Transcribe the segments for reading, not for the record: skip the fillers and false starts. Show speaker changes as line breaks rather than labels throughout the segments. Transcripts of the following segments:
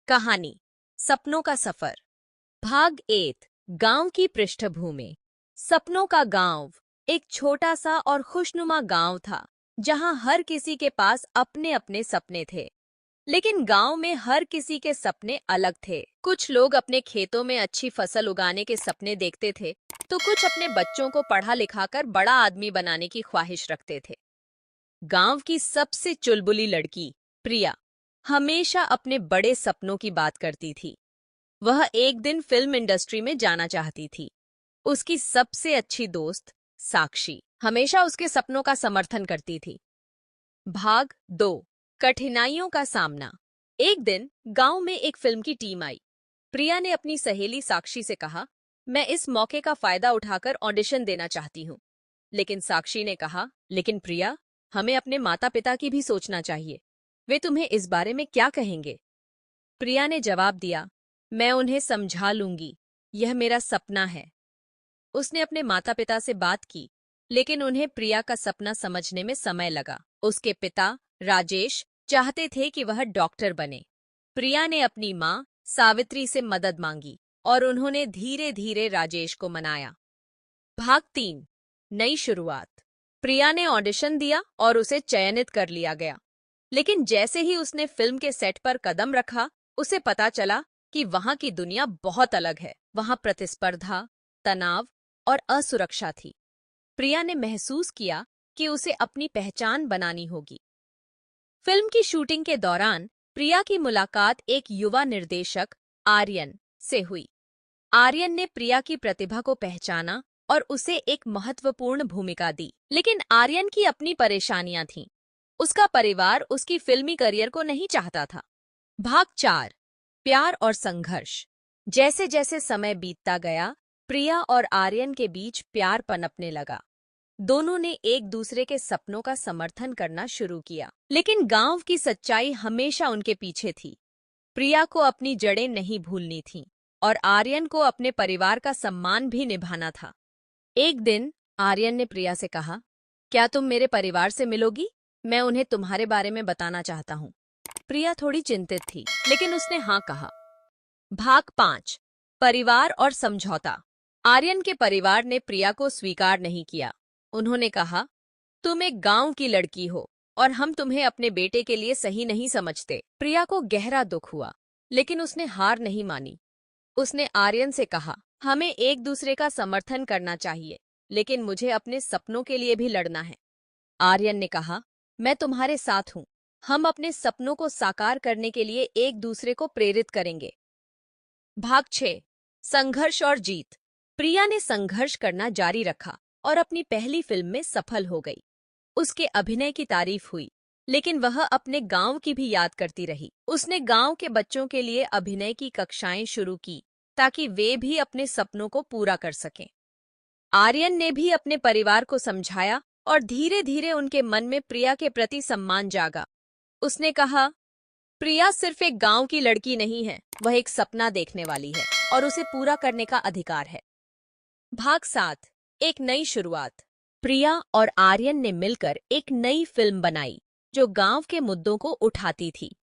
कहानी सपनों का सफर। भाग 8। गांव की पृष्ठभूमि। सपनों का गांव एक छोटा सा और खुशनुमा गांव था, जहां हर किसी के पास अपने अपने सपने थे। लेकिन गांव में हर किसी के सपने अलग थे। कुछ लोग अपने खेतों में अच्छी फसल उगाने के सपने देखते थे, तो कुछ अपने बच्चों को पढ़ा लिखाकर बड़ा आदमी बनाने की ख्वाहिश रखते थे। गांव की सबसे चुलबुली लड़की प्रिया हमेशा अपने बड़े सपनों की बात करती थी। वह एक दिन फिल्म इंडस्ट्री में जाना चाहती थी। उसकी सबसे अच्छी दोस्त साक्षी हमेशा उसके सपनों का समर्थन करती थी। भाग 2। कठिनाइयों का सामना। एक दिन गांव में एक फिल्म की टीम आई। प्रिया ने अपनी सहेली साक्षी से कहा, मैं इस मौके का फायदा उठाकर ऑडिशन देना चाहती हूँ। लेकिन साक्षी ने कहा, लेकिन प्रिया, हमें अपने माता पिता की भी सोचना चाहिए। वे तुम्हें इस बारे में क्या कहेंगे? प्रिया ने जवाब दिया, मैं उन्हें समझा लूंगी, यह मेरा सपना है। उसने अपने माता पिता से बात की, लेकिन उन्हें प्रिया का सपना समझने में समय लगा। उसके पिता राजेश चाहते थे कि वह डॉक्टर बने। प्रिया ने अपनी माँ सावित्री से मदद मांगी और उन्होंने धीरे धीरे राजेश को मनाया। भाग 3। नई शुरुआत। प्रिया ने ऑडिशन दिया और उसे चयनित कर लिया गया। लेकिन जैसे ही उसने फिल्म के सेट पर कदम रखा, उसे पता चला कि वहां की दुनिया बहुत अलग है। वहां प्रतिस्पर्धा, तनाव और असुरक्षा थी। प्रिया ने महसूस किया कि उसे अपनी पहचान बनानी होगी। फिल्म की शूटिंग के दौरान प्रिया की मुलाकात एक युवा निर्देशक आर्यन से हुई। आर्यन ने प्रिया की प्रतिभा को पहचाना और उसे एक महत्वपूर्ण भूमिका दी। लेकिन आर्यन की अपनी परेशानियां थीं। उसका परिवार उसकी फिल्मी करियर को नहीं चाहता था। भाग 4। प्यार और संघर्ष। जैसे जैसे समय बीतता गया, प्रिया और आर्यन के बीच प्यार पनपने लगा। दोनों ने एक दूसरे के सपनों का समर्थन करना शुरू किया। लेकिन गांव की सच्चाई हमेशा उनके पीछे थी। प्रिया को अपनी जड़ें नहीं भूलनी थीं और आर्यन को अपने परिवार का सम्मान भी निभाना था। एक दिन आर्यन ने प्रिया से कहा, क्या तुम मेरे परिवार से मिलोगी? मैं उन्हें तुम्हारे बारे में बताना चाहता हूँ। प्रिया थोड़ी चिंतित थी, लेकिन उसने हाँ कहा। भाग 5। परिवार और समझौता। आर्यन के परिवार ने प्रिया को स्वीकार नहीं किया। उन्होंने कहा, तुम एक गांव की लड़की हो और हम तुम्हें अपने बेटे के लिए सही नहीं समझते। प्रिया को गहरा दुख हुआ, लेकिन उसने हार नहीं मानी। उसने आर्यन से कहा, हमें एक दूसरे का समर्थन करना चाहिए, लेकिन मुझे अपने सपनों के लिए भी लड़ना है। आर्यन ने कहा, मैं तुम्हारे साथ हूं। हम अपने सपनों को साकार करने के लिए एक दूसरे को प्रेरित करेंगे। भाग 6। संघर्ष और जीत। प्रिया ने संघर्ष करना जारी रखा और अपनी पहली फिल्म में सफल हो गई। उसके अभिनय की तारीफ हुई, लेकिन वह अपने गांव की भी याद करती रही। उसने गांव के बच्चों के लिए अभिनय की कक्षाएं शुरू की, ताकि वे भी अपने सपनों को पूरा कर सकें। आर्यन ने भी अपने परिवार को समझाया और धीरे धीरे उनके मन में प्रिया के प्रति सम्मान जागा। उसने कहा, प्रिया सिर्फ एक गांव की लड़की नहीं है, वह एक सपना देखने वाली है और उसे पूरा करने का अधिकार है। भाग 7। एक नई शुरुआत। प्रिया और आर्यन ने मिलकर एक नई फिल्म बनाई, जो गांव के मुद्दों को उठाती थी।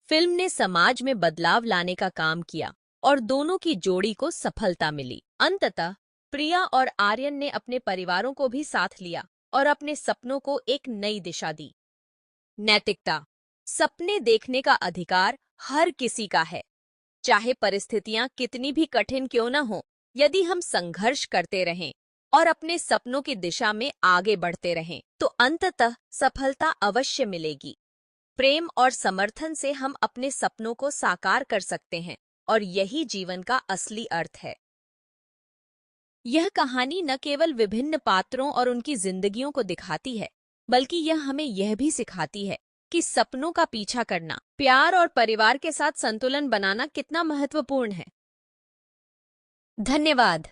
फिल्म ने समाज में बदलाव लाने का काम किया और दोनों की जोड़ी को सफलता मिली। अंततः प्रिया और आर्यन ने अपने परिवारों को भी साथ लिया और अपने सपनों को एक नई दिशा दी। नैतिकता। सपने देखने का अधिकार हर किसी का है, चाहे परिस्थितियां कितनी भी कठिन क्यों न हो। यदि हम संघर्ष करते रहें और अपने सपनों की दिशा में आगे बढ़ते रहें, तो अंततः सफलता अवश्य मिलेगी। प्रेम और समर्थन से हम अपने सपनों को साकार कर सकते हैं और यही जीवन का असली अर्थ है। यह कहानी न केवल विभिन्न पात्रों और उनकी जिंदगियों को दिखाती है, बल्कि यह हमें यह भी सिखाती है कि सपनों का पीछा करना, प्यार और परिवार के साथ संतुलन बनाना कितना महत्वपूर्ण है। धन्यवाद।